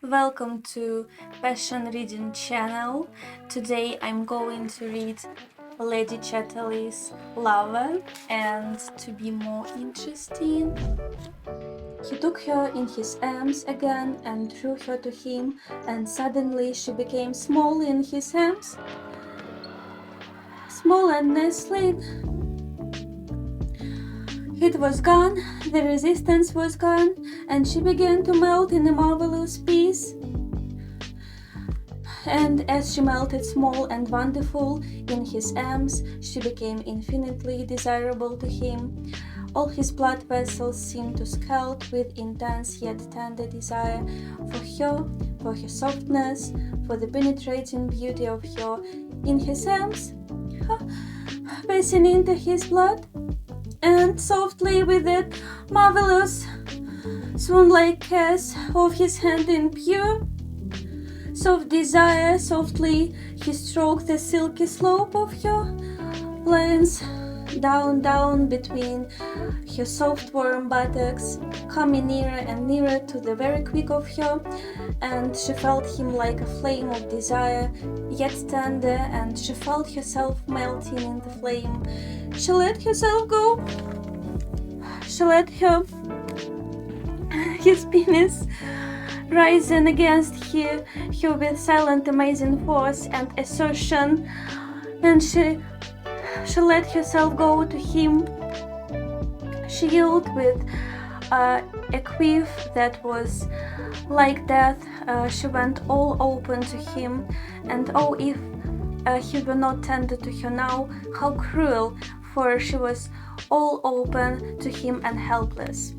Welcome to Passion Reading channel. Today I'm going to read Lady Chatterley's Lover, and to be more interesting, he took her in his arms again and drew her to him, and suddenly she became small in his arms, small and nestling. It was gone, the resistance was gone, and she began to melt in a marvelous peace. And as she melted small and wonderful in his arms, she became infinitely desirable to him. All his blood vessels seemed to scald with intense yet tender desire for her softness, for the penetrating beauty of her in his arms, passing into his blood. And softly, with that marvelous swan-like kiss of his hand in pure, soft desire, softly he stroked the silky slope of her lance, down between her soft warm buttocks, coming nearer and nearer to the very quick of her, and she felt him like a flame of desire, yet tender, and she felt herself melting in the flame. She let herself go. She let his penis rising against her with silent amazing force and assertion, and she let herself go to him. She yielded with a quiff that was like death. She went all open to him, and oh, if he were not tender to her now, how cruel, for she was all open to him and helpless.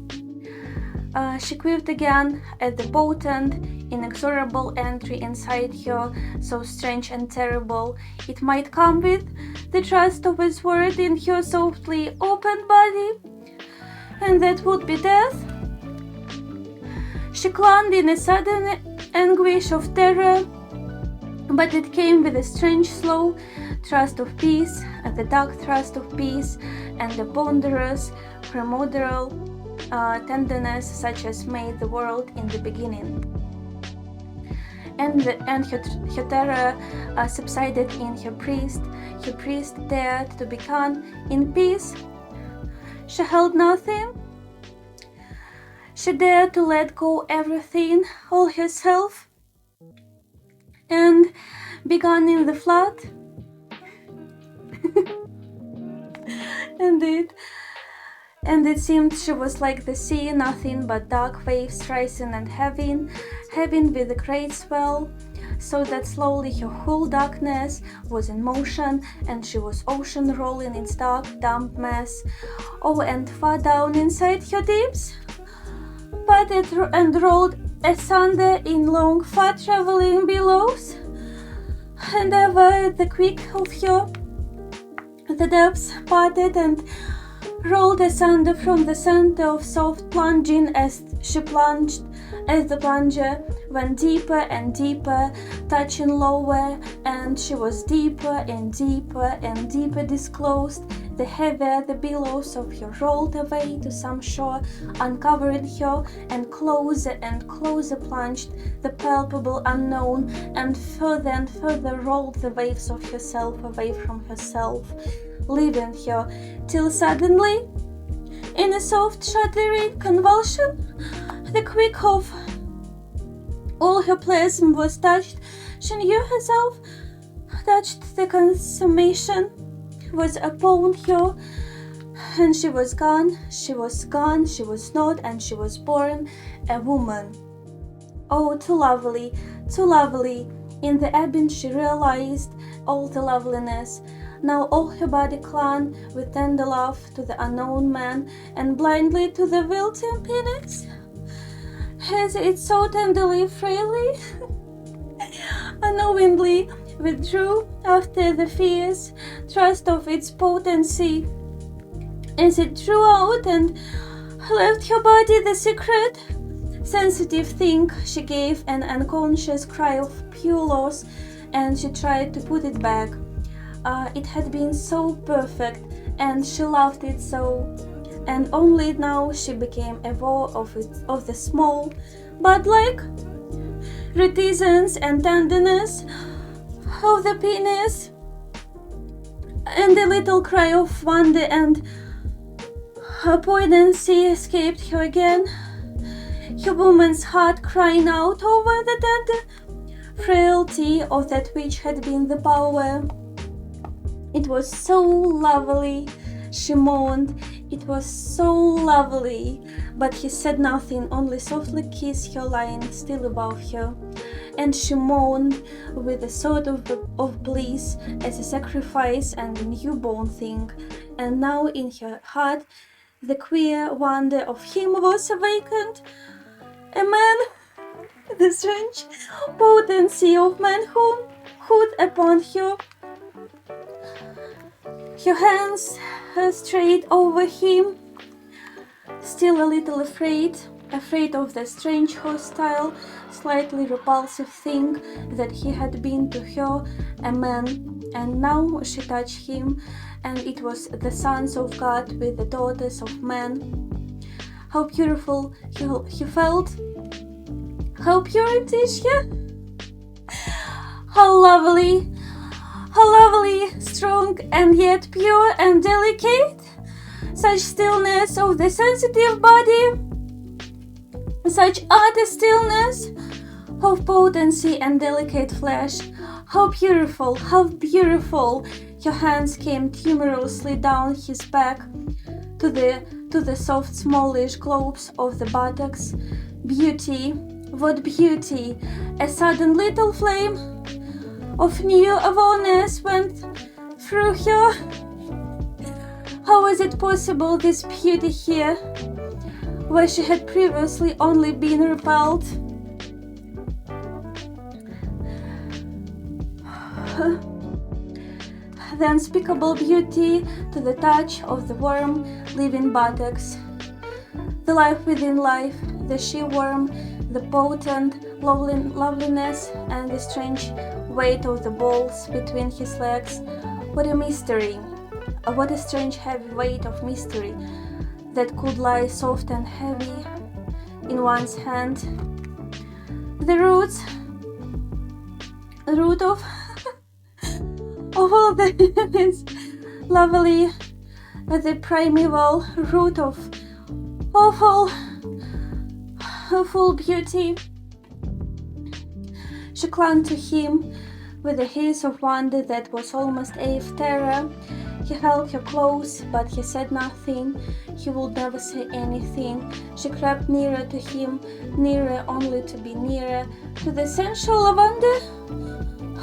She quivered again at the potent, inexorable entry inside her, so strange and terrible. It might come with the trust of his word in her softly opened body, and that would be death. She clung in a sudden anguish of terror, but it came with a strange slow thrust of peace, the dark thrust of peace, and the ponderous, primordial tenderness such as made the world in the beginning. And her terror subsided in her priest. Her priest dared to become in peace. She held nothing. She dared to let go everything, all herself, and began in the flood. And it seemed she was like the sea, nothing but dark waves rising and heaving with a great swell, so that slowly her whole darkness was in motion, and she was ocean rolling its dark, damp mass. Oh, and far down inside her deeps, parted and rolled asunder in long, far traveling billows, and ever at the quick of her, the depths parted and rolled asunder from the center of soft plunging as she plunged, as the plunger went deeper and deeper, touching lower, and she was deeper and deeper and deeper disclosed. The heavier the billows of her rolled away to some shore, uncovering her, and closer plunged the palpable unknown, and further rolled the waves of herself away from herself, leaving her, till suddenly, in a soft shuddering convulsion, the quick of all her plasm was touched. She knew herself, touched the consummation was upon her, and she was gone, she was not, and she was born a woman. Oh, too lovely, in the abyss she realized all the loveliness. Now all her body clung with tender love to the unknown man, and blindly to the wilting penis, as it so tenderly, freely, unknowingly withdrew after the fierce thrust of its potency, as it drew out and left her body the secret, sensitive thing. She gave an unconscious cry of pure loss, and she tried to put it back. It had been so perfect, and she loved it so, and only now she became aware of the small, but like reticence and tenderness of the penis, and a little cry of wonder and poignancy escaped her again, her woman's heart crying out over the tender frailty of that which had been the power. It was so lovely, she moaned. It was so lovely. But he said nothing, only softly kissed her lying still above her. And she moaned with a sort of bliss as a sacrifice and a newborn thing. And now in her heart the queer wonder of him was awakened. A man, the strange potency of manhood upon her. Her hands straight over him, still a little afraid of the strange, hostile, slightly repulsive thing that he had been to her, a man. And now she touched him, and it was the sons of God with the daughters of men. How beautiful he felt, how pure it is here, how lovely, strong and yet pure and delicate, such stillness of the sensitive body, such utter stillness of potency and delicate flesh. How beautiful, her hands came timorously down his back to the soft smallish globes of the buttocks. Beauty, what beauty! A sudden little flame of new awareness went through her. How was it possible, this beauty here, where she had previously only been repelled? The unspeakable beauty to the touch of the warm, living buttocks, the life within life, the she-worm, the potent loveliness, and the strange weight of the balls between his legs. What a mystery! What a strange heavy weight of mystery that could lie soft and heavy in one's hand. The root of all that is lovely, the primeval root of all beauty. She clung to him with a hiss of wonder that was almost of terror. He held her close, but he said nothing. He would never say anything. She crept nearer to him, nearer only to be nearer to the sensual wonder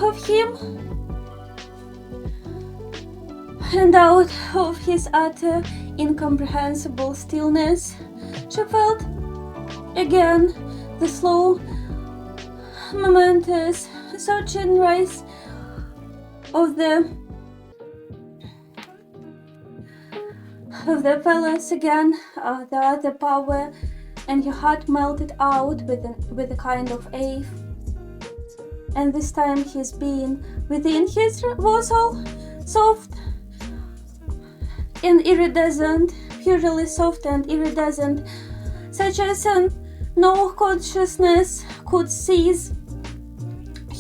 of him. And out of his utter, incomprehensible stillness, she felt again the slow, momentous, surging rise of the palace again, the other power, and her heart melted out with a kind of awe. And this time his being within his was all soft and iridescent, purely soft and iridescent, such as no consciousness could seize.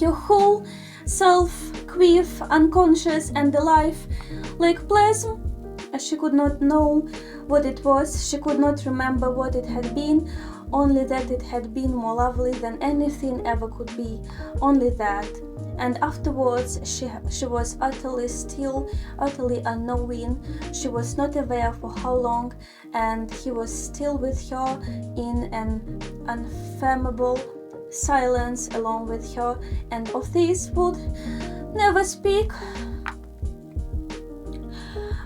Her whole self, quiff, unconscious and alive, like plasm. She could not know what it was, she could not remember what it had been, only that it had been more lovely than anything ever could be, only that. And afterwards she was utterly still, utterly unknowing. She was not aware for how long, and he was still with her in an unfathomable silence along with her, and of this would never speak.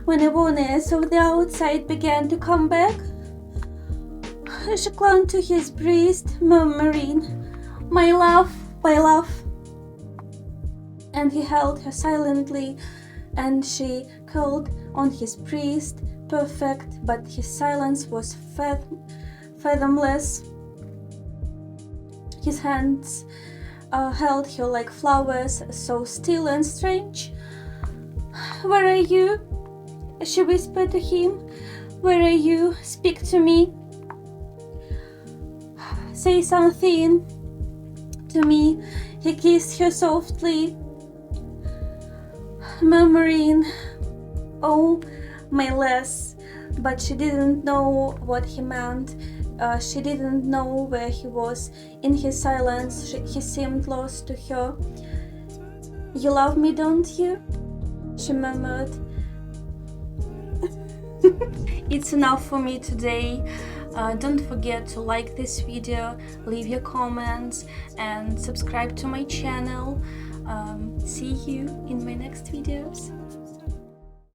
When awareness of the outside began to come back, she clung to his breast, murmuring, "My love, my love." And he held her silently, and she curled on his breast, perfect, but his silence was fathomless. His hands held her like flowers, so still and strange. "Where are you?" she whispered to him. "Where are you? Speak to me. Say something. to me. He kissed her softly, murmuring, "Oh, my lass," but she didn't know what he meant. She didn't know where he was. In his silence, he seemed lost to her. "You love me, don't you?" she murmured. It's enough for me today. Don't forget to like this video, leave your comments, and subscribe to my channel. See you in my next videos.